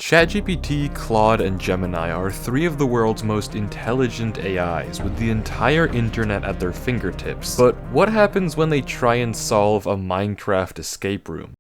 ChatGPT, Claude, and Gemini are three of the world's most intelligent AIs, with the entire internet at their fingertips. But what happens when they try and solve a Minecraft escape room?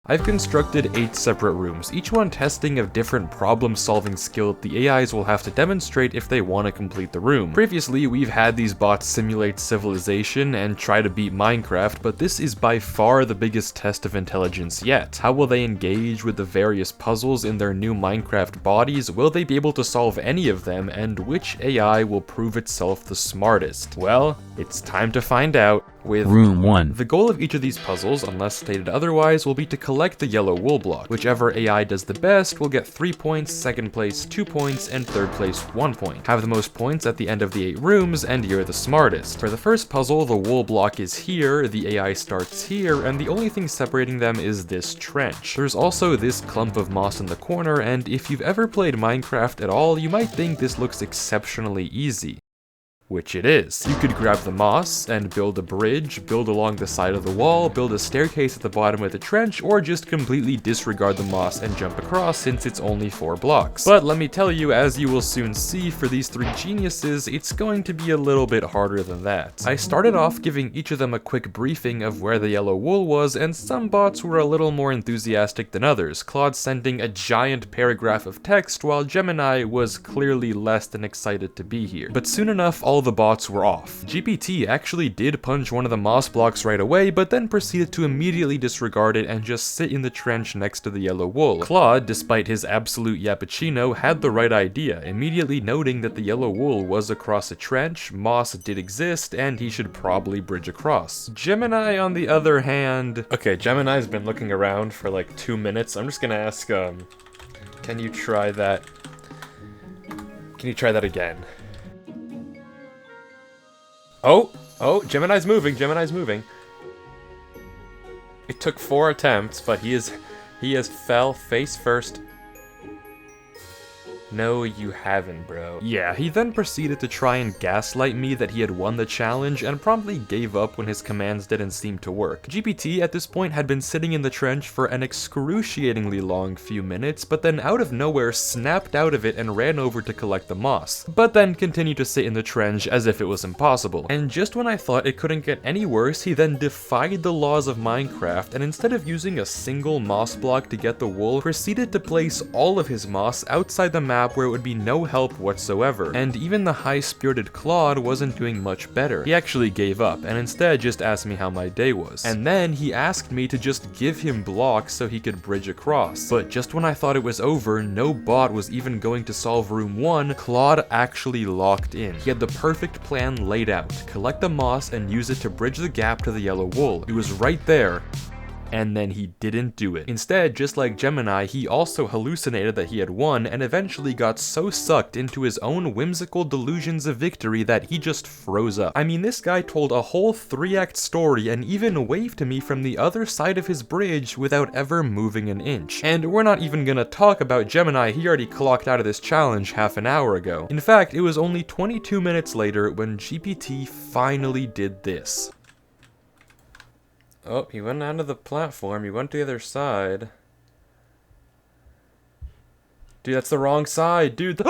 I've constructed 8 separate rooms, each one testing a different problem-solving skill that the AIs will have to demonstrate if they want to complete the room. Previously, we've had these bots simulate civilization and try to beat Minecraft, but this is by far the biggest test of intelligence yet. How will they engage with the various puzzles in their new Minecraft bodies? Will they be able to solve any of them? And which AI will prove itself the smartest? Well, it's time to find out with Room 1. The goal of each of these puzzles, unless stated otherwise, will be to collect the yellow wool block. Whichever AI does the best will get 3 points, second place 2 points, and third place 1 point. Have the most points at the end of the 8 rooms, and you're the smartest. For the first puzzle, the wool block is here, the AI starts here, and the only thing separating them is this trench. There's also this clump of moss in the corner, and if you've ever played Minecraft at all, you might think this looks exceptionally easy. Which it is. You could grab the moss and build a bridge, build along the side of the wall, build a staircase at the bottom of the trench, or just completely disregard the moss and jump across since it's only 4 blocks. But let me tell you, as you will soon see, for these 3 geniuses, it's going to be a little bit harder than that. I started off giving each of them a quick briefing of where the yellow wool was, and some bots were a little more enthusiastic than others, Claude sending a giant paragraph of text, while Gemini was clearly less than excited to be here. But soon enough, all the bots were off. GPT actually did punch one of the moss blocks right away, but then proceeded to immediately disregard it and just sit in the trench next to the yellow wool. Claude, despite his absolute yappuccino, had the right idea, immediately noting that the yellow wool was across a trench, moss did exist, and he should probably bridge across. Gemini, on the other hand... Okay, Gemini's been looking around for like 2 minutes. I'm just gonna ask, can you try that? Can you try that again? Oh, Gemini's moving, Gemini's moving. It took 4 attempts, but he has fell face first. No, you haven't, bro. Yeah, he then proceeded to try and gaslight me that he had won the challenge and promptly gave up when his commands didn't seem to work. GPT at this point had been sitting in the trench for an excruciatingly long few minutes, but then out of nowhere snapped out of it and ran over to collect the moss, but then continued to sit in the trench as if it was impossible. And just when I thought it couldn't get any worse, he then defied the laws of Minecraft and instead of using a single moss block to get the wool, proceeded to place all of his moss outside the map where it would be no help whatsoever. And even the high-spirited Claude wasn't doing much better. He actually gave up and instead just asked me how my day was. And then he asked me to just give him blocks so he could bridge across. But just when I thought it was over, no bot was even going to solve room 1, Claude actually locked in. He had the perfect plan laid out. Collect the moss and use it to bridge the gap to the yellow wool. It was right there. And then he didn't do it. Instead, just like Gemini, he also hallucinated that he had won and eventually got so sucked into his own whimsical delusions of victory that he just froze up. I mean, this guy told a whole 3-act story and even waved to me from the other side of his bridge without ever moving an inch. And we're not even gonna talk about Gemini, he already clocked out of this challenge half an hour ago. In fact, it was only 22 minutes later when GPT finally did this. Oh, he went onto the platform, he went to the other side. Dude, that's the wrong side, dude.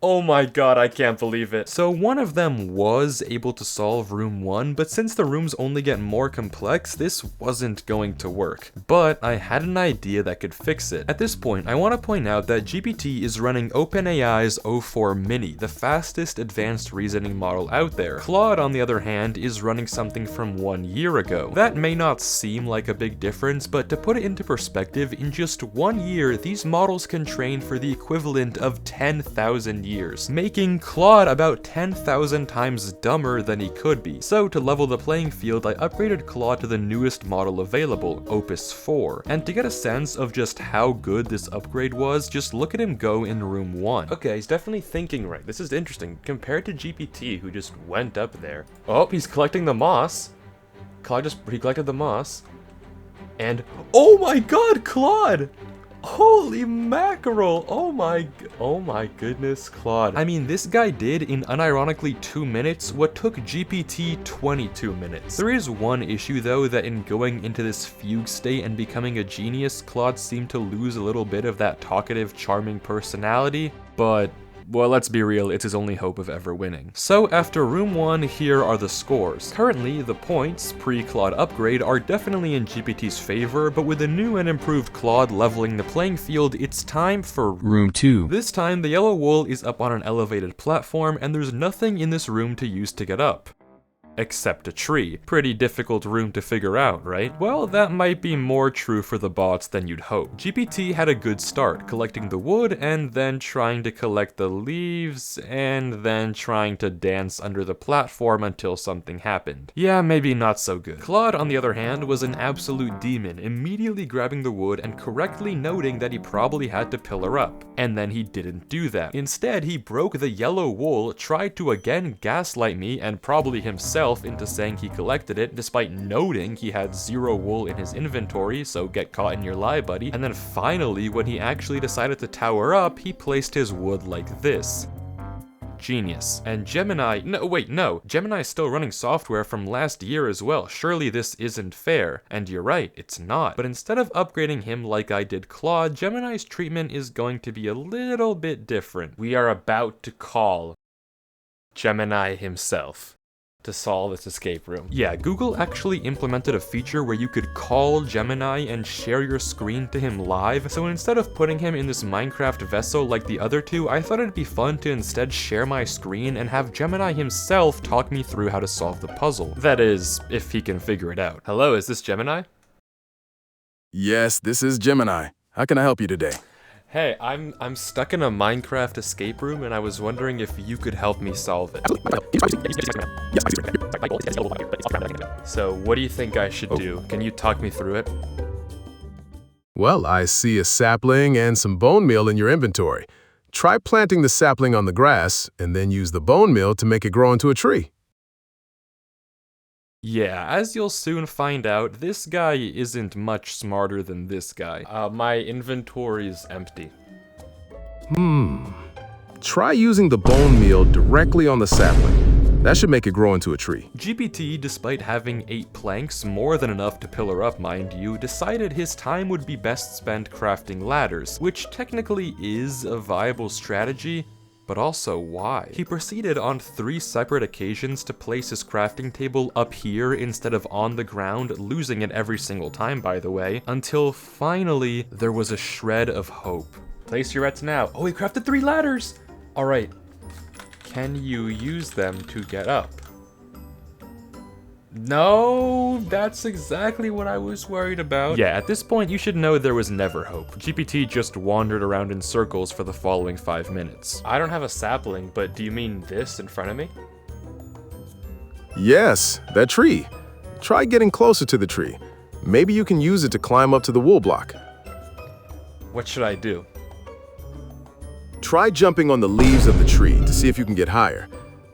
Oh my god, I can't believe it. So one of them was able to solve room 1, but since the rooms only get more complex, this wasn't going to work. But I had an idea that could fix it. At this point, I want to point out that GPT is running OpenAI's O4 Mini, the fastest advanced reasoning model out there. Claude, on the other hand, is running something from 1 year ago. That may not seem like a big difference, but to put it into perspective, in just 1 year, these models can train for the equivalent of 10,000 years. Making Claude about 10,000 times dumber than he could be. So to level the playing field, I upgraded Claude to the newest model available, Opus 4. And to get a sense of just how good this upgrade was, just look at him go in room 1. Okay, he's definitely thinking right. This is interesting. Compared to GPT, who just went up there. Oh, he's collecting the moss. Claude he collected the moss. And, oh my god, Claude! Holy mackerel! Oh my goodness, Claude. I mean, this guy did, in unironically 2 minutes, what took GPT 22 minutes. There is one issue though, that in going into this fugue state and becoming a genius, Claude seemed to lose a little bit of that talkative, charming personality, but well, let's be real, it's his only hope of ever winning. So after room 1, here are the scores. Currently, the points, pre-Claude upgrade, are definitely in GPT's favor, but with the new and improved Claude leveling the playing field, it's time for room 2. This time, the yellow wool is up on an elevated platform, and there's nothing in this room to use to get up. Except a tree. Pretty difficult room to figure out, right? Well, that might be more true for the bots than you'd hope. GPT had a good start, collecting the wood, and then trying to collect the leaves, and then trying to dance under the platform until something happened. Yeah, maybe not so good. Claude, on the other hand, was an absolute demon, immediately grabbing the wood and correctly noting that he probably had to pillar up. And then he didn't do that. Instead, he broke the yellow wool, tried to again gaslight me, and probably himself into saying he collected it, despite noting he had 0 wool in his inventory, so get caught in your lie, buddy. And then finally, when he actually decided to tower up, he placed his wood like this. Genius. And Gemini, no, Gemini's still running software from last year as well. Surely this isn't fair. And you're right, it's not. But instead of upgrading him like I did Claude, Gemini's treatment is going to be a little bit different. We are about to call Gemini himself to solve this escape room. Yeah, Google actually implemented a feature where you could call Gemini and share your screen to him live, so instead of putting him in this Minecraft vessel like the other two, I thought it'd be fun to instead share my screen and have Gemini himself talk me through how to solve the puzzle. That is, if he can figure it out. Hello, is this Gemini? Yes, this is Gemini. How can I help you today? Hey, I'm stuck in a Minecraft escape room and I was wondering if you could help me solve it. So, what do you think I should do? Can you talk me through it? Well, I see a sapling and some bone meal in your inventory. Try planting the sapling on the grass and then use the bone meal to make it grow into a tree. Yeah, as you'll soon find out, this guy isn't much smarter than this guy. My inventory's empty. Try using the bone meal directly on the sapling. That should make it grow into a tree. GPT, despite having 8 planks, more than enough to pillar up, mind you, decided his time would be best spent crafting ladders, which technically is a viable strategy, but also why? He proceeded on 3 separate occasions to place his crafting table up here instead of on the ground, losing it every single time, by the way, until finally there was a shred of hope. Place your rets now. Oh, he crafted 3 ladders! Alright, can you use them to get up? No, that's exactly what I was worried about. Yeah, at this point, you should know there was never hope. GPT just wandered around in circles for the following 5 minutes. I don't have a sapling, but do you mean this in front of me? Yes, that tree. Try getting closer to the tree. Maybe you can use it to climb up to the wool block. What should I do? Try jumping on the leaves of the tree to see if you can get higher.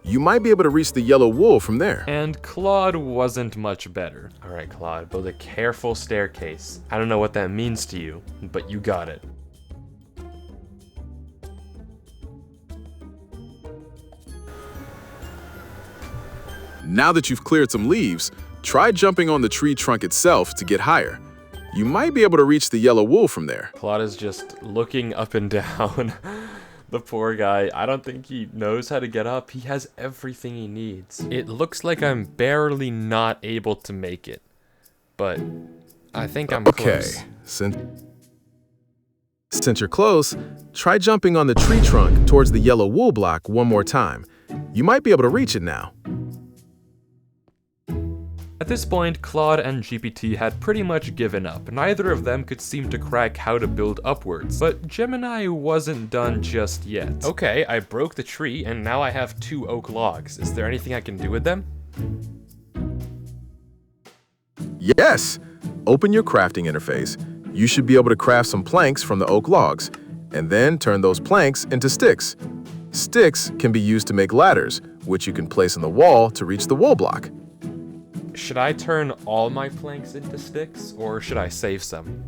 You might be able to reach the yellow wool from there. And Claude wasn't much better. All right, Claude, build a careful staircase. I don't know what that means to you, but you got it. Now that you've cleared some leaves, try jumping on the tree trunk itself to get higher. You might be able to reach the yellow wool from there. Claude is just looking up and down. The poor guy, I don't think he knows how to get up. He has everything he needs. It looks like I'm barely not able to make it, but I think I'm close. Okay, since you're close, try jumping on the tree trunk towards the yellow wool block one more time. You might be able to reach it now. At this point, Claude and GPT had pretty much given up. Neither of them could seem to crack how to build upwards, but Gemini wasn't done just yet. Okay, I broke the tree, and now I have 2 oak logs. Is there anything I can do with them? Yes! Open your crafting interface. You should be able to craft some planks from the oak logs, and then turn those planks into sticks. Sticks can be used to make ladders, which you can place on the wall to reach the wool block. Should I turn all my planks into sticks, or should I save some?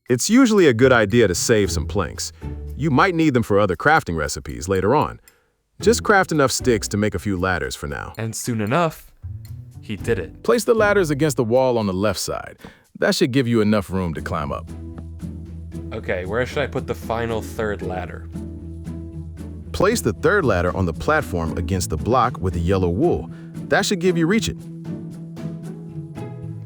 It's usually a good idea to save some planks. You might need them for other crafting recipes later on. Just craft enough sticks to make a few ladders for now. And soon enough, he did it. Place the ladders against the wall on the left side. That should give you enough room to climb up. Okay, where should I put the final third ladder? Place the third ladder on the platform against the block with the yellow wool. That should give you reaching.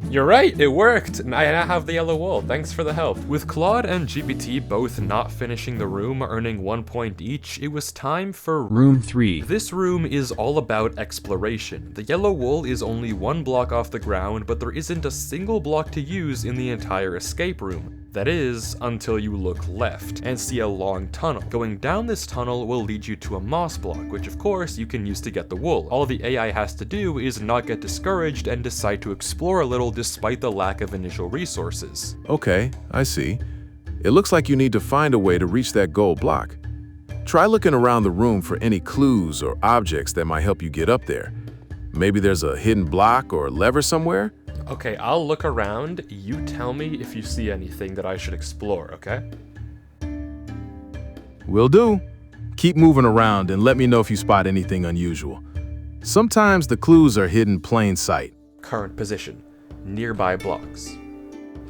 You're right, it worked! I now have the yellow wool, thanks for the help. With Claude and GPT both not finishing the room, earning 1 point each, it was time for Room 3. This room is all about exploration. The yellow wool is only 1 block off the ground, but there isn't a single block to use in the entire escape room. That is, until you look left and see a long tunnel. Going down this tunnel will lead you to a moss block, which of course you can use to get the wool. All the AI has to do is not get discouraged and decide to explore a little despite the lack of initial resources. Okay, I see. It looks like you need to find a way to reach that gold block. Try looking around the room for any clues or objects that might help you get up there. Maybe there's a hidden block or lever somewhere? Okay, I'll look around. You tell me if you see anything that I should explore, okay? Will do. Keep moving around and let me know if you spot anything unusual. Sometimes the clues are hidden plain sight. Current position. Nearby blocks.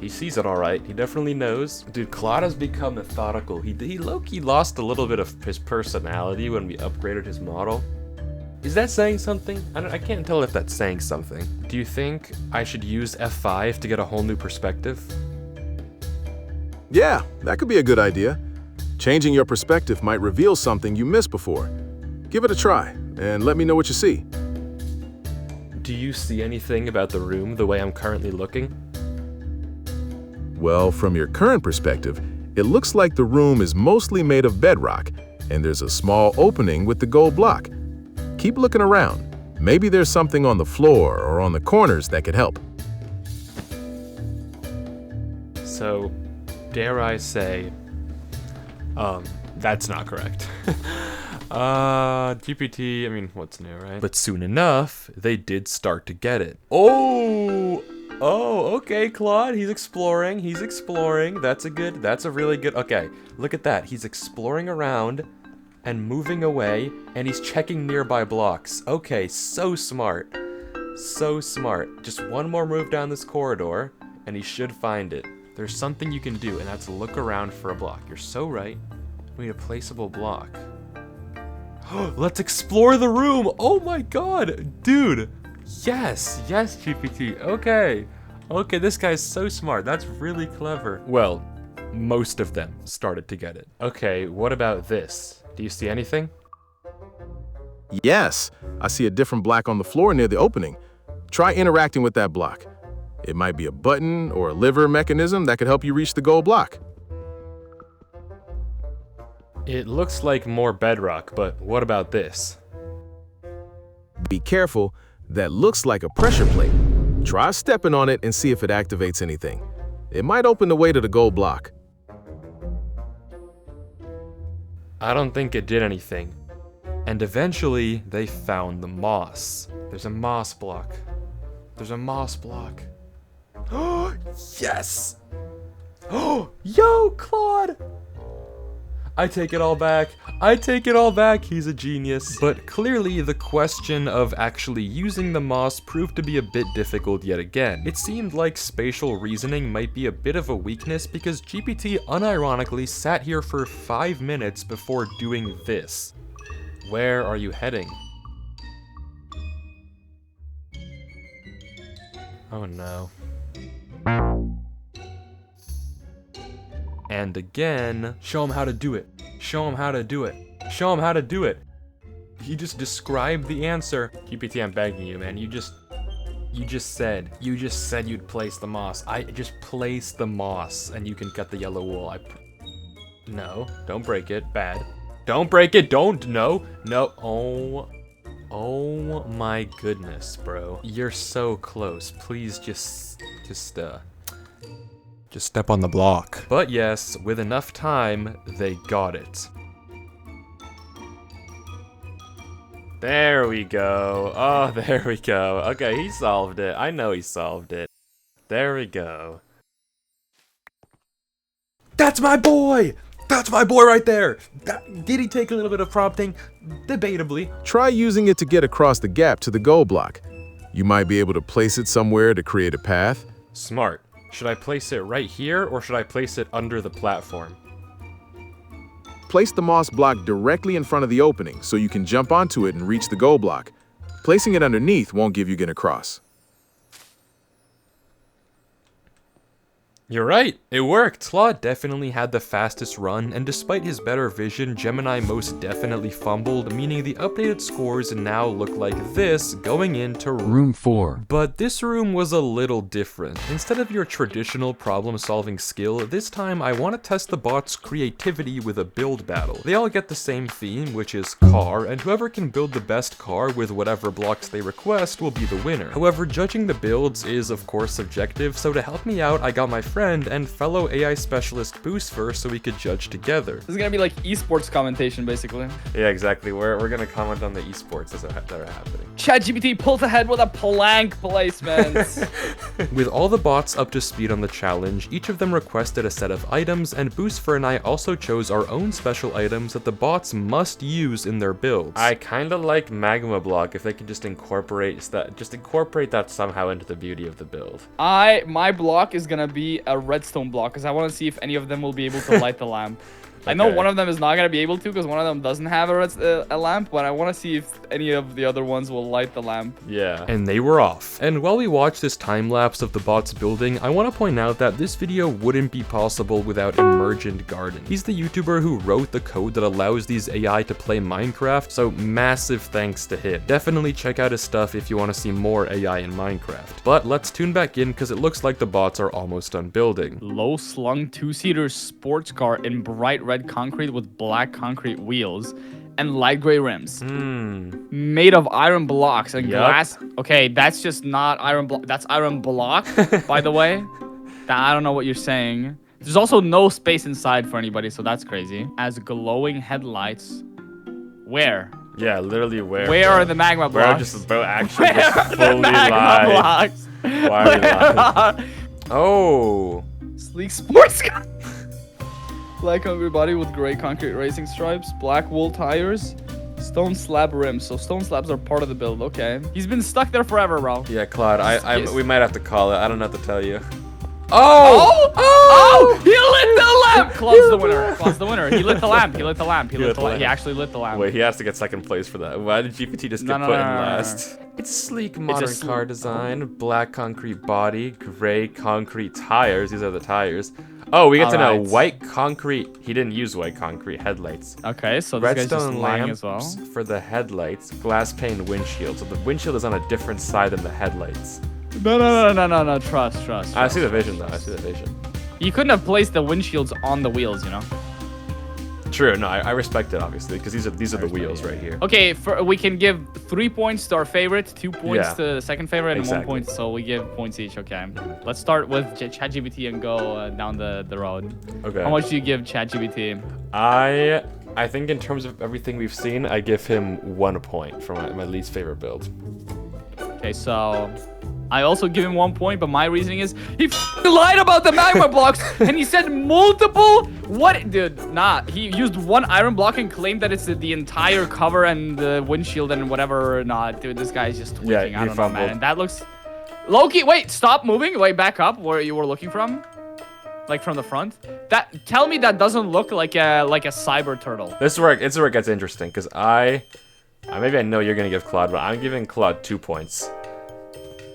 He sees it alright. He definitely knows. Dude, Claude has become methodical. He low-key lost a little bit of his personality when we upgraded his model. Is that saying something? I can't tell if that's saying something. Do you think I should use F5 to get a whole new perspective? Yeah, that could be a good idea. Changing your perspective might reveal something you missed before. Give it a try, and let me know what you see. Do you see anything about the room the way I'm currently looking? Well, from your current perspective, it looks like the room is mostly made of bedrock, and there's a small opening with the gold block. Keep looking around. Maybe there's something on the floor or on the corners that could help. So, dare I say, that's not correct. GPT, I mean, what's new, right? But soon enough, they did start to get it. Oh, okay, Claude, he's exploring. That's a really good, okay, look at that. He's exploring around and moving away, and he's checking nearby blocks. Okay, so smart. So smart. Just one more move down this corridor, and he should find it. There's something you can do, and that's look around for a block. You're so right. We need a placeable block. Let's explore the room! Oh my god! Dude! Yes! Yes, GPT. Okay. Okay, this guy's so smart. That's really clever. Well, most of them started to get it. Okay, what about this? Do you see anything? Yes, I see a different block on the floor near the opening. Try interacting with that block. It might be a button or a lever mechanism that could help you reach the gold block. It looks like more bedrock, but what about this? Be careful, that looks like a pressure plate. Try stepping on it and see if it activates anything. It might open the way to the gold block. I don't think it did anything. And eventually, they found the moss. There's a moss block. There's a moss block. Oh, yes! Oh, yo, Claude! I take it all back. I take it all back. He's a genius. But clearly, the question of actually using the moss proved to be a bit difficult yet again. It seemed like spatial reasoning might be a bit of a weakness because GPT unironically sat here for 5 minutes before doing this. Where are you heading? Oh no. And again, show him how to do it. Show him how to do it. Show him how to do it. He just described the answer. GPT, I'm begging you, man. You just said you'd place the moss. I just place the moss and you can cut the yellow wool. No, don't break it. Bad. Don't break it. Don't. No. Oh my goodness, bro. You're so close. Please just step on the block. But yes, with enough time, they got it. There we go. Oh, there we go. Okay, he solved it. I know he solved it. There we go. That's my boy! That's my boy right there! Did he take a little bit of prompting? Debatably. Try using it to get across the gap to the goal block. You might be able to place it somewhere to create a path. Smart. Should I place it right here, or should I place it under the platform? Place the moss block directly in front of the opening so you can jump onto it and reach the goal block. Placing it underneath won't give you get across. You're right, it worked! Claude definitely had the fastest run, and despite his better vision, Gemini most definitely fumbled, meaning the updated scores now look like this going into Room 4. But this room was a little different. Instead of your traditional problem-solving skill, this time I want to test the bot's creativity with a build battle. They all get the same theme, which is car, and whoever can build the best car with whatever blocks they request will be the winner. However, judging the builds is of course subjective, so to help me out, I got my friend and fellow AI specialist Boosfer so we could judge together. This is gonna be like esports commentation, basically. Yeah, exactly. We're gonna comment on the esports that are happening. ChatGPT pulls ahead with a plank placement. With all the bots up to speed on the challenge, each of them requested a set of items, and Boosfer and I also chose our own special items that the bots must use in their builds. I kinda like Magma Block if they can just incorporate that somehow into the beauty of the build. My block is gonna be a redstone block because I want to see if any of them will be able to light the lamp. I know one of them is not going to be able to because one of them doesn't have a lamp, but I want to see if any of the other ones will light the lamp. Yeah. And they were off. And while we watch this time lapse of the bots building, I want to point out that this video wouldn't be possible without Emergent Garden. He's the YouTuber who wrote the code that allows these AI to play Minecraft, so massive thanks to him. Definitely check out his stuff if you want to see more AI in Minecraft. But let's tune back in because it looks like the bots are almost done building. Low slung two-seater sports car in bright red concrete with black concrete wheels and light gray rims. Made of iron blocks and glass. Okay, that's just not iron block. That's iron block, by the way. I don't know what you're saying. There's also no space inside for anybody, so that's crazy. As glowing headlights. Where? Yeah, literally where? Where are the magma blocks? We're just about actually just fully live. Why are we live? Oh. Sleek sports car. Black hungry body with gray concrete racing stripes, black wool tires, stone slab rims. So stone slabs are part of the build. Okay. He's been stuck there forever, bro. Yeah, Claude, we might have to call it. I don't know what to tell you. Oh! He lit the lamp! Claude's the winner. Claude's the winner. He lit the lamp. He lit the lamp. He actually lit the lamp. Wait, he has to get second place for that. Why did GPT just get put in last? It's sleek modern car design, black concrete body, gray concrete tires. These are the tires. Oh, we get to know white concrete. He didn't use white concrete headlights. Okay, so this guy's just lying as well. For the headlights, glass pane windshield. So the windshield is on a different side than the headlights. No. Trust. I see the vision, though. I see the vision. You couldn't have placed the windshields on the wheels, you know? True. No, I respect it, obviously, because these are the wheels right here. Okay, we can give 3 points to our favorite, 2 points to the second favorite, and 1 point. So we give points each. Okay. Let's start with ChatGPT and go down the road. Okay. How much do you give ChatGPT? I think in terms of everything we've seen, I give him 1 point for my least favorite build. Okay, so I also give him 1 point, but my reasoning is he lied about the magma blocks and he said multiple. What, dude? Nah, he used 1 iron block and claimed that it's the entire cover and the windshield and whatever. Nah, dude, this guy's just tweaking. Yeah, I don't know, man. And that looks low-key. Wait, stop moving. Wait, back up where you were looking from. Like from the front. Tell me that doesn't look like a cyber turtle. This is where it gets interesting because maybe I know you're gonna give Claude, but I'm giving Claude 2 points.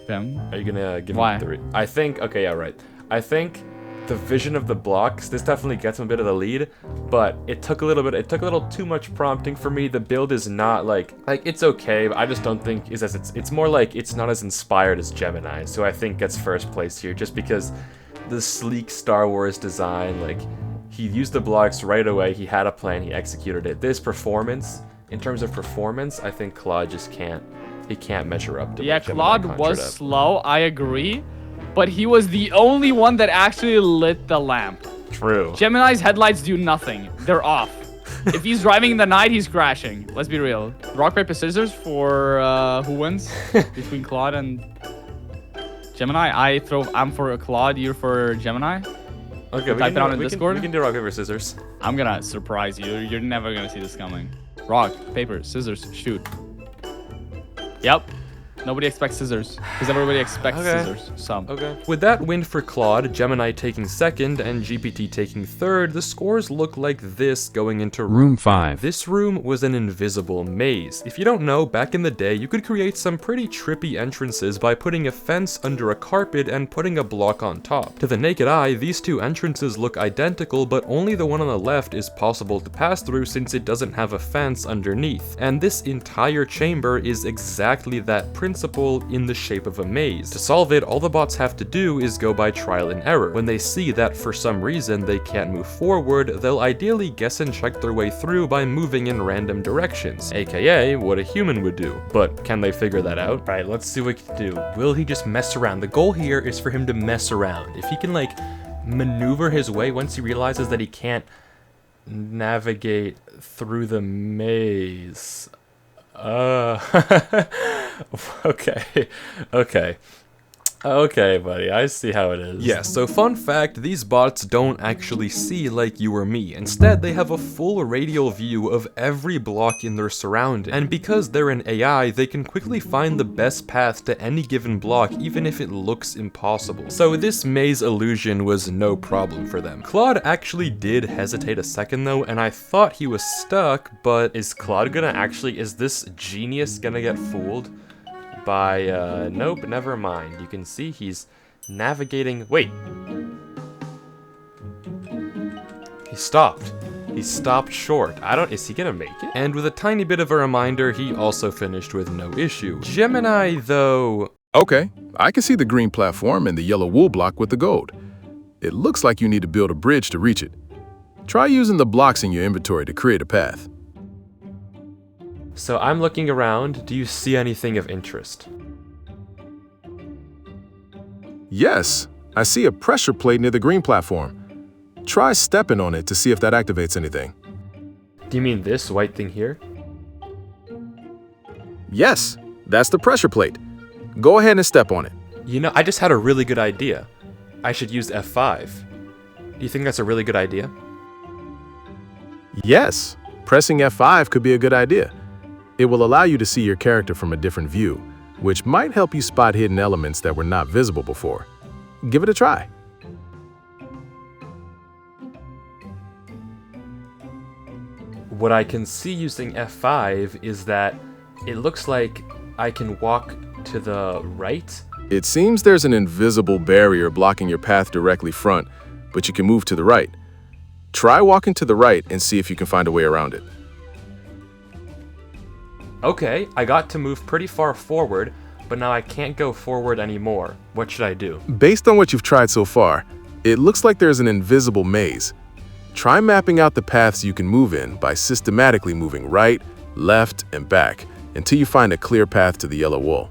Are you gonna give me 3? I think. Okay, yeah, right. I think the vision of the blocks. This definitely gets him a bit of the lead, but it took a little too much prompting for me. The build is not like it's okay, but I just don't think it's more like it's not as inspired as Gemini. So I think gets first place here, just because the sleek Star Wars design, like he used the blocks right away. He had a plan. He executed it. This performance, in terms of performance, I think Claude just can't. He can't measure up to what Claude was slow, I agree, but he was the only one that actually lit the lamp. True. Gemini's headlights do nothing. They're off. If he's driving in the night, he's crashing. Let's be real. Rock, paper, scissors for who wins between Claude and Gemini. I'm for Claude, you're for Gemini. Okay, we Type can, it out do, in we, Discord. we can do rock, paper, scissors. I'm gonna surprise you. You're never gonna see this coming. Rock, paper, scissors, shoot. Yep. Nobody expects scissors because everybody expects scissors. So. Okay. With that win for Claude, Gemini taking second, and GPT taking third, the scores look like this going into Room 5. This room was an invisible maze. If you don't know, back in the day, you could create some pretty trippy entrances by putting a fence under a carpet and putting a block on top. To the naked eye, these two entrances look identical, but only the one on the left is possible to pass through since it doesn't have a fence underneath. And this entire chamber is exactly that principle in the shape of a maze. To solve it, all the bots have to do is go by trial and error. When they see that for some reason they can't move forward, they'll ideally guess and check their way through by moving in random directions, aka what a human would do. But can they figure that out? Alright, let's see what he can do. Will he just mess around? The goal here is for him to mess around. If he can like maneuver his way once he realizes that he can't navigate through the maze. Okay, buddy, I see how it is. Yes, so fun fact, these bots don't actually see like you or me. Instead, they have a full radial view of every block in their surrounding. And because they're an AI, they can quickly find the best path to any given block, even if it looks impossible. So this maze illusion was no problem for them. Claude actually did hesitate a second though, and I thought he was stuck, but is this genius gonna get fooled by, nope, never mind. You can see he's navigating, wait. He stopped. He stopped short. Is he gonna make it? And with a tiny bit of a reminder, he also finished with no issue. Gemini, though... Okay, I can see the green platform and the yellow wool block with the gold. It looks like you need to build a bridge to reach it. Try using the blocks in your inventory to create a path. So I'm looking around. Do you see anything of interest? Yes, I see a pressure plate near the green platform. Try stepping on it to see if that activates anything. Do you mean this white thing here? Yes, that's the pressure plate. Go ahead and step on it. You know, I just had a really good idea. I should use F5. Do you think that's a really good idea? Yes, pressing F5 could be a good idea. It will allow you to see your character from a different view, which might help you spot hidden elements that were not visible before. Give it a try. What I can see using F5 is that it looks like I can walk to the right. It seems there's an invisible barrier blocking your path directly front, but you can move to the right. Try walking to the right and see if you can find a way around it. Okay, I got to move pretty far forward, but now I can't go forward anymore. What should I do? Based on what you've tried so far, it looks like there's an invisible maze. Try mapping out the paths you can move in by systematically moving right, left, and back until you find a clear path to the yellow wool.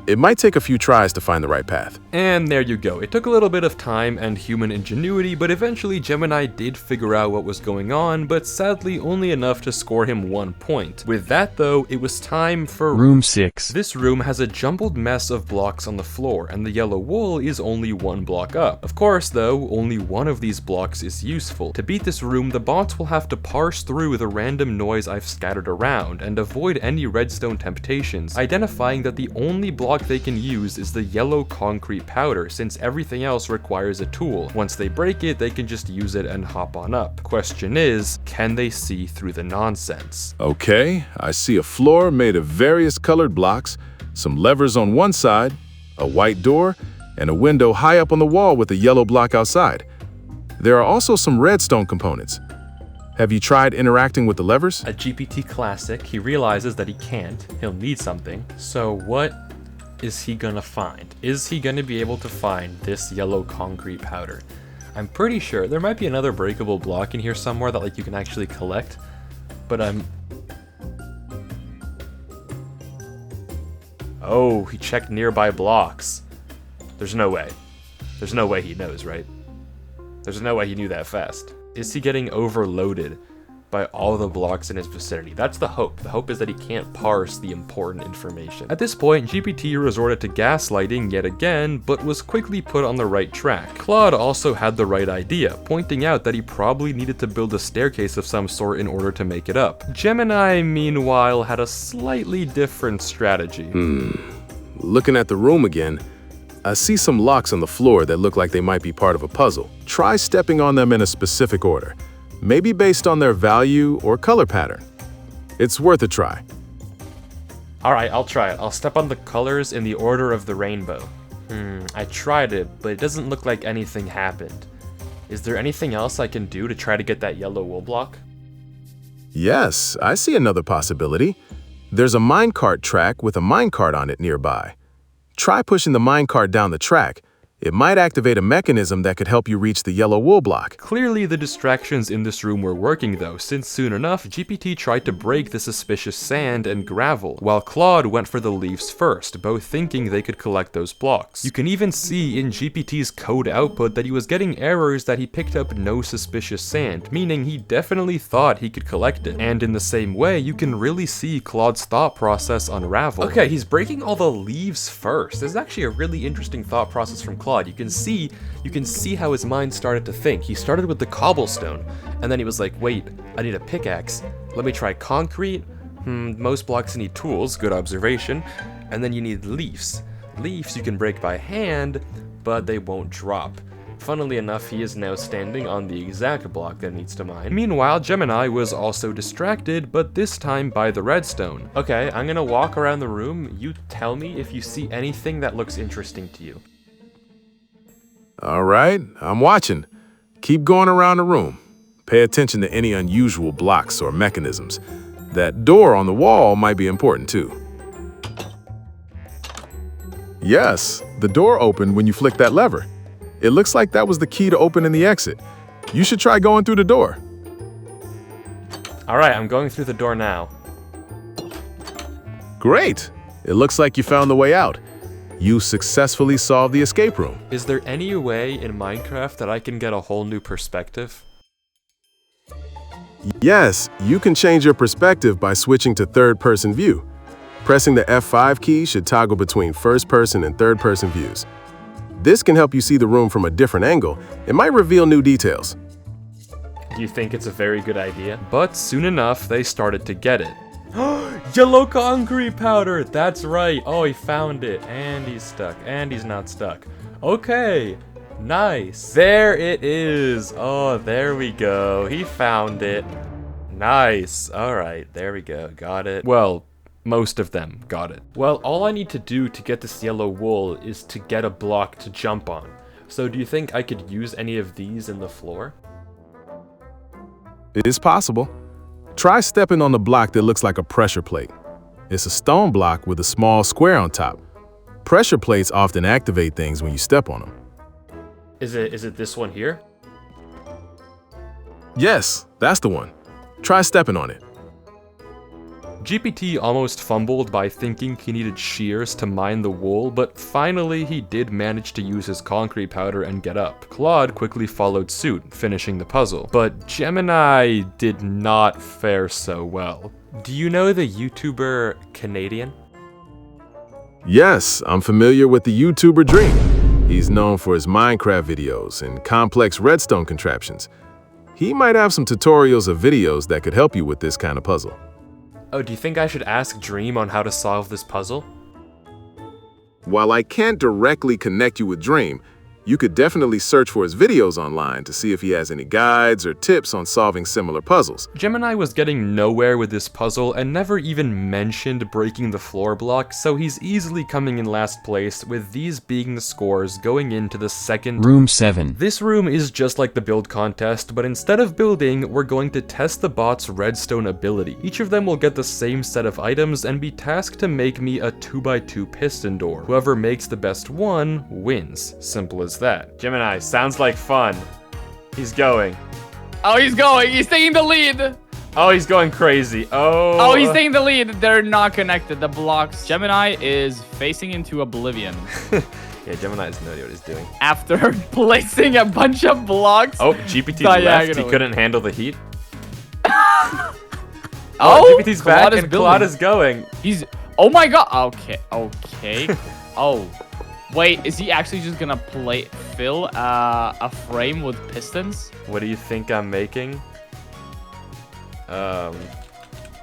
It might take a few tries to find the right path. And there you go. It took a little bit of time and human ingenuity, but eventually Gemini did figure out what was going on, but sadly only enough to score him 1 point. With that though, it was time for Room 6. This room has a jumbled mess of blocks on the floor, and the yellow wool is only 1 block up. Of course though, only one of these blocks is useful. To beat this room, the bots will have to parse through the random noise I've scattered around, and avoid any redstone temptations, identifying that the only block they can use is the yellow concrete powder, since everything else requires a tool. Once they break it, they can just use it and hop on up. Question is, can they see through the nonsense? Okay, I see a floor made of various colored blocks, some levers on one side, a white door, and a window high up on the wall with a yellow block outside. There are also some redstone components. Have you tried interacting with the levers? A GPT classic, he realizes that he can't, he'll need something. So what is he gonna find? Is he gonna be able to find this yellow concrete powder? I'm pretty sure there might be another breakable block in here somewhere that like you can actually collect, but oh, he checked nearby blocks. There's no way. There's no way he knows, right? There's no way he knew that fast. Is he getting overloaded by all the blocks in his vicinity. That's the hope. The hope is that he can't parse the important information. At this point, GPT resorted to gaslighting yet again, but was quickly put on the right track. Claude also had the right idea, pointing out that he probably needed to build a staircase of some sort in order to make it up. Gemini, meanwhile, had a slightly different strategy. Looking at the room again, I see some locks on the floor that look like they might be part of a puzzle. Try stepping on them in a specific order, maybe based on their value or color pattern. It's worth a try. Alright, I'll try it. I'll step on the colors in the order of the rainbow. I tried it, but it doesn't look like anything happened. Is there anything else I can do to try to get that yellow wool block? Yes, I see another possibility. There's a minecart track with a minecart on it nearby. Try pushing the minecart down the track. It might activate a mechanism that could help you reach the yellow wool block. Clearly the distractions in this room were working though, since soon enough, GPT tried to break the suspicious sand and gravel, while Claude went for the leaves first, both thinking they could collect those blocks. You can even see in GPT's code output that he was getting errors that he picked up no suspicious sand, meaning he definitely thought he could collect it. And in the same way, you can really see Claude's thought process unravel. Okay, he's breaking all the leaves first. This is actually a really interesting thought process from Claude. You can see how his mind started to think. He started with the cobblestone, and then he was like, wait, I need a pickaxe. Let me try concrete. Most blocks need tools, good observation. And then you need leaves. Leaves you can break by hand, but they won't drop. Funnily enough, he is now standing on the exact block that needs to mine. Meanwhile, Gemini was also distracted, but this time by the redstone. Okay, I'm gonna walk around the room. You tell me if you see anything that looks interesting to you. All right, I'm watching. Keep going around the room. Pay attention to any unusual blocks or mechanisms. That door on the wall might be important too. Yes, the door opened when you flicked that lever. It looks like that was the key to opening the exit. You should try going through the door. All right, I'm going through the door now. Great! It looks like you found the way out. You successfully solved the escape room. Is there any way in Minecraft that I can get a whole new perspective? Yes, you can change your perspective by switching to third-person view. Pressing the F5 key should toggle between first-person and third-person views. This can help you see the room from a different angle. It might reveal new details. Do you think it's a very good idea? But soon enough, they started to get it. Yellow concrete powder! That's right! Oh, he found it. And he's stuck. And he's not stuck. Okay. Nice. There it is. Oh, there we go. He found it. Nice. Alright, there we go. Got it. Well, most of them got it. Well, all I need to do to get this yellow wool is to get a block to jump on. So do you think I could use any of these in the floor? It is possible. Try stepping on the block that looks like a pressure plate. It's a stone block with a small square on top. Pressure plates often activate things when you step on them. Is it this one here? Yes, that's the one. Try stepping on it. GPT almost fumbled by thinking he needed shears to mine the wool, but finally he did manage to use his concrete powder and get up. Claude quickly followed suit, finishing the puzzle. But Gemini did not fare so well. Do you know the YouTuber KENADIAN? Yes, I'm familiar with the YouTuber Dream. He's known for his Minecraft videos and complex redstone contraptions. He might have some tutorials or videos that could help you with this kind of puzzle. Oh, do you think I should ask Dream on how to solve this puzzle? While I can't directly connect you with Dream, you could definitely search for his videos online to see if he has any guides or tips on solving similar puzzles. Gemini was getting nowhere with this puzzle and never even mentioned breaking the floor block, so he's easily coming in last place, with these being the scores going into the second Room 7. This room is just like the build contest, but instead of building, we're going to test the bot's redstone ability. Each of them will get the same set of items and be tasked to make me a 2x2 piston door. Whoever makes the best one wins. Simple as that. Gemini, sounds like fun. He's going. Oh, he's going. He's taking the lead. Oh, he's going crazy. Oh, he's taking the lead. They're not connected. The blocks. Gemini is facing into oblivion. Yeah, Gemini has no idea what he's doing. After placing a bunch of blocks. Oh, GPT left. He couldn't handle the heat. Oh, GPT's Claude back is and Claude building. is going. He's. Oh my god. Okay. Oh, wait. Is he actually just gonna fill a frame with pistons? What do you think I'm making?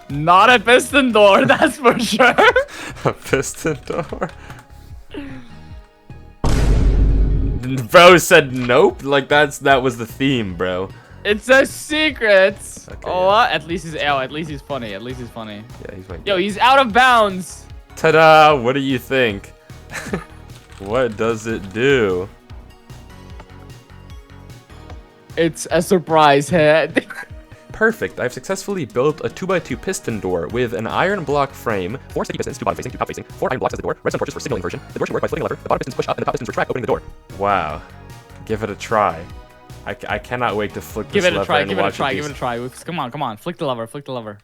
Not a piston door, that's for sure. A piston door? Bro said nope. Like that was the theme, bro. It's a secret. Okay, oh, yeah. At least he's funny. At least he's funny. Yeah, he's like. Yo, he's out of bounds. Ta-da! What do you think? What does it do? It's a surprise head. Perfect. I've successfully built a 2x2 piston door with an iron block frame, 4 sticky pistons, 2 bottom facing, 2 top facing, 4 iron blocks as the door, redstone torches for signal inversion. The door should work by flipping a lever. The bottom pistons push up and the top pistons retract, opening the door. Wow. Give it a try. I cannot wait to flick this lever and watch it. Give it a try. Come on. Flick the lever.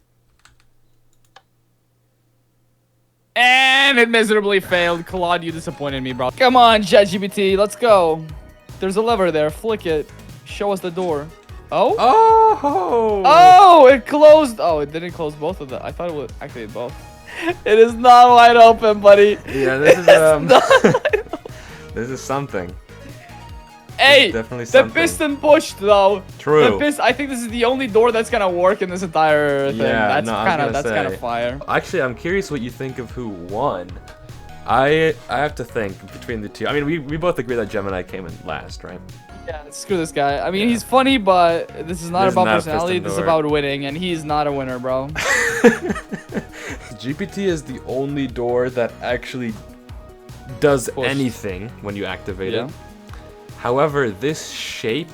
And it miserably failed. Claude, you disappointed me, bro. Come on, ChatGPT, let's go. There's a lever there. Flick it. Show us the door. Oh? Oh, it closed. Oh, it didn't close both of them. I thought it would activate both. It is not wide open, buddy. Yeah, this is this is something. Hey, definitely the something. piston pushed though. True. I think this is the only door that's gonna work in this entire thing. Yeah, That's kind of fire. Actually, I'm curious what you think of who won. I have to think between the two. I mean, we both agree that Gemini came in last, right? Yeah, screw this guy. I mean, he's funny, but this is not about personality. This is about winning, and he's not a winner, bro. GPT is the only door that actually does anything when you activate it. However, this shape,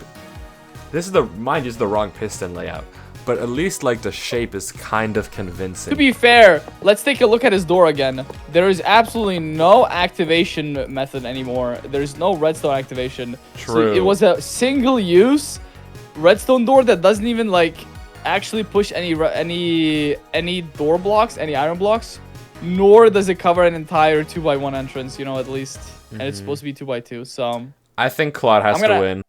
mind you, is the wrong piston layout, but at least like the shape is kind of convincing. To be fair, let's take a look at his door again. There is absolutely no activation method anymore. There's no redstone activation. True. So it was a single use redstone door that doesn't even like actually push any door blocks, any iron blocks, nor does it cover an entire 2x1 entrance, you know, at least. And it's supposed to be 2x2, so I think Claude has to win.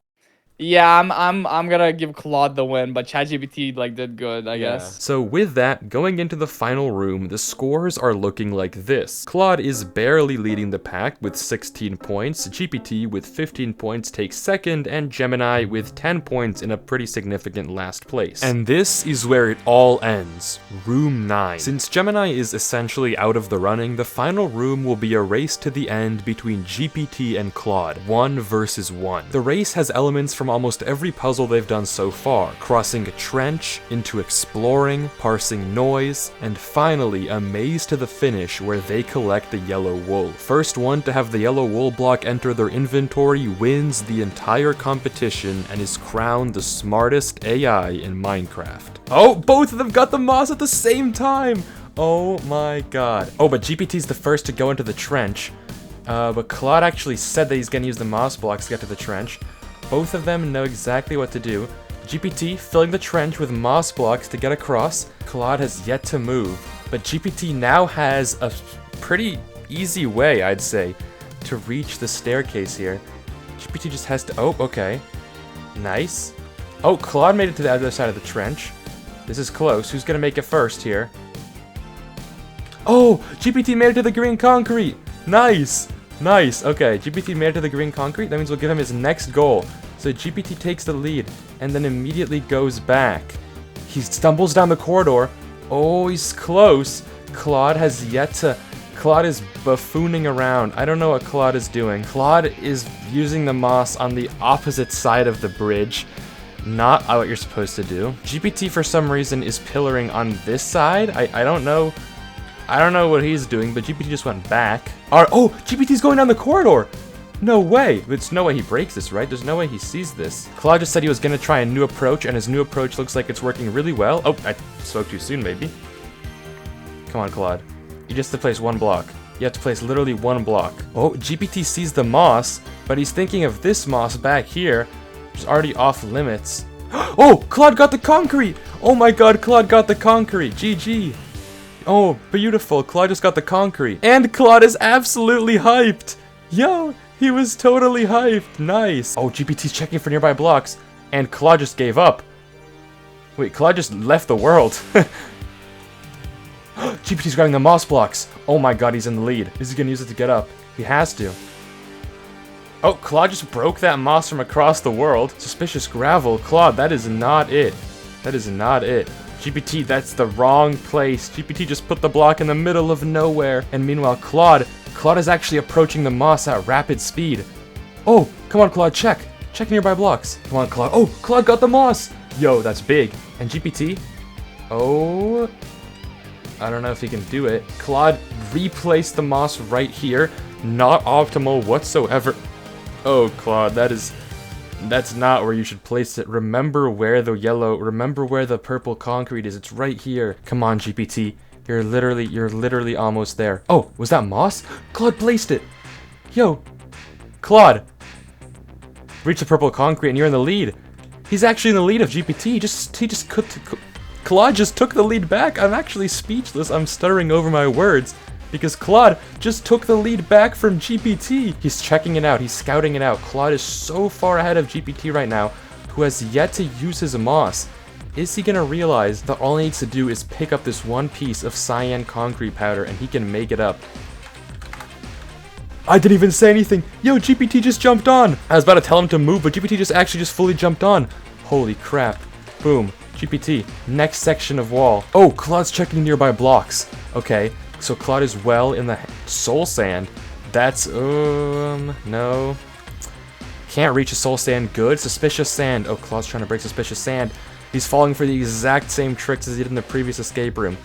Yeah, I'm gonna give Claude the win, but ChatGPT like did good, I guess. So with that, going into the final room, the scores are looking like this. Claude is barely leading the pack with 16 points, GPT with 15 points takes second, and Gemini with 10 points in a pretty significant last place. And this is where it all ends, room 9. Since Gemini is essentially out of the running, the final room will be a race to the end between GPT and Claude, 1 versus 1. The race has elements from almost every puzzle they've done so far, crossing a trench, into exploring, parsing noise, and finally a maze to the finish where they collect the yellow wool. First one to have the yellow wool block enter their inventory wins the entire competition and is crowned the smartest AI in Minecraft. Oh, both of them got the moss at the same time! Oh my god. Oh, but GPT's the first to go into the trench. But Claude actually said that he's gonna use the moss blocks to get to the trench. Both of them know exactly what to do. GPT filling the trench with moss blocks to get across. Claude has yet to move, but GPT now has a pretty easy way, I'd say, to reach the staircase here. GPT just has to... Oh, okay. Nice. Oh, Claude made it to the other side of the trench. This is close. Who's gonna make it first here? Oh, GPT made it to the green concrete. Nice. Nice, okay, GPT made it to the green concrete. That means we'll give him his next goal. So GPT takes the lead and then immediately goes back. He stumbles down the corridor. Oh, he's close. Claude has yet to... Claude is buffooning around. I don't know what Claude is doing. Claude is using the moss on the opposite side of the bridge. Not what you're supposed to do. GPT, for some reason, is pillaring on this side. I don't know... I don't know what he's doing, but GPT just went back. Oh, GPT's going down the corridor! No way! There's no way he breaks this, right? There's no way he sees this. Claude just said he was gonna try a new approach, and his new approach looks like it's working really well. Oh, I spoke too soon, maybe. Come on, Claude. You just have to place one block. You have to place literally one block. Oh, GPT sees the moss, but he's thinking of this moss back here, which is already off limits. Oh, Claude got the concrete! Oh my god, Claude got the concrete! GG! Oh, beautiful. Claude just got the concrete. And Claude is absolutely hyped. Yo, he was totally hyped. Nice. Oh, GPT's checking for nearby blocks. And Claude just gave up. Wait, Claude just left the world. GPT's grabbing the moss blocks. Oh my god, he's in the lead. Is he gonna use it to get up? He has to. Oh, Claude just broke that moss from across the world. Suspicious gravel. Claude, that is not it. That is not it. GPT, that's the wrong place. GPT just put the block in the middle of nowhere. And meanwhile, Claude is actually approaching the moss at rapid speed. Oh, come on, Claude, check. Check nearby blocks. Come on, Claude. Oh, Claude got the moss. Yo, that's big. And GPT? Oh, I don't know if he can do it. Claude replaced the moss right here. Not optimal whatsoever. Oh, Claude, that's not where you should place it. Remember where the purple concrete is. It's right here. Come on, GPT. You're literally almost there. Oh, was that moss? Claude placed it. Yo, Claude. Reach the purple concrete and you're in the lead. He's actually in the lead of GPT. Claude just took the lead back. I'm actually speechless. I'm stuttering over my words because Claude just took the lead back from GPT. He's checking it out. He's scouting it out. Claude is so far ahead of GPT right now, who has yet to use his moss. Is he gonna realize that all he needs to do is pick up this one piece of cyan concrete powder and he can make it up? I didn't even say anything. Yo, GPT just jumped on. I was about to tell him to move, but GPT just fully jumped on. Holy crap. Boom. GPT. Next section of wall. Oh, Claude's checking nearby blocks. Okay, so Claude is well in the soul sand. That's, no. Can't reach a soul sand. Good. Suspicious sand. Oh, Claude's trying to break suspicious sand. He's falling for the exact same tricks as he did in the previous escape room.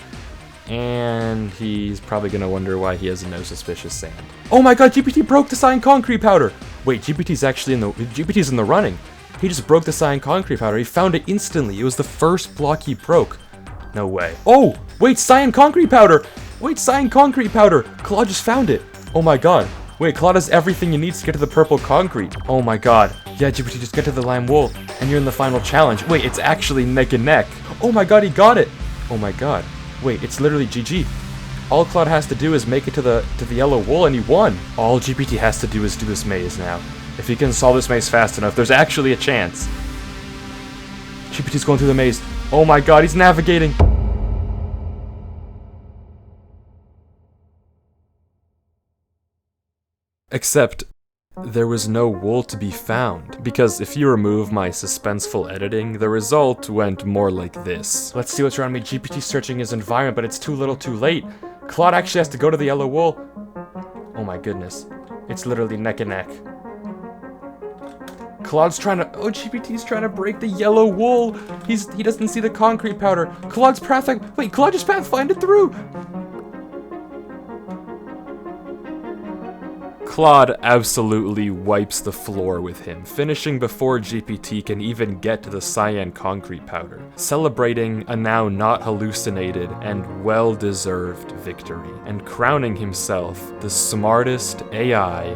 And he's probably gonna wonder why he has no suspicious sand. Oh my god, GPT broke the cyan concrete powder! Wait, GPT's in the running. He just broke the cyan concrete powder. He found it instantly. It was the first block he broke. No way. Oh, wait, cyan concrete powder! Wait, cyan concrete powder! Claude just found it. Oh my god. Wait, Claude has everything he needs to get to the purple concrete. Oh my god. Yeah, GPT, just get to the lime wool, and you're in the final challenge. Wait, it's actually neck and neck. Oh my god, he got it! Oh my god. Wait, it's literally GG. All Claude has to do is make it to the yellow wool and he won. All GPT has to do is do this maze now. If he can solve this maze fast enough, there's actually a chance. GPT's going through the maze. Oh my god, he's navigating. Except there was no wool to be found, because if you remove my suspenseful editing, the result went more like this. Let's see what's around me. GPT searching his environment, but it's too little too late. Claude actually has to go to the yellow wool. Oh my goodness. It's literally neck and neck. GPT's trying to break the yellow wool. He doesn't see the concrete powder. Claude just pathfinded through. Claude absolutely wipes the floor with him, finishing before GPT can even get to the cyan concrete powder, celebrating a now not hallucinated and well-deserved victory, and crowning himself the smartest AI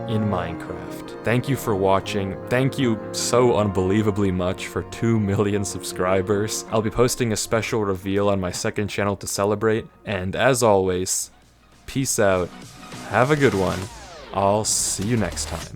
in Minecraft. Thank you for watching. Thank you so unbelievably much for 2 million subscribers. I'll be posting a special reveal on my second channel to celebrate, and as always, peace out, have a good one. I'll see you next time.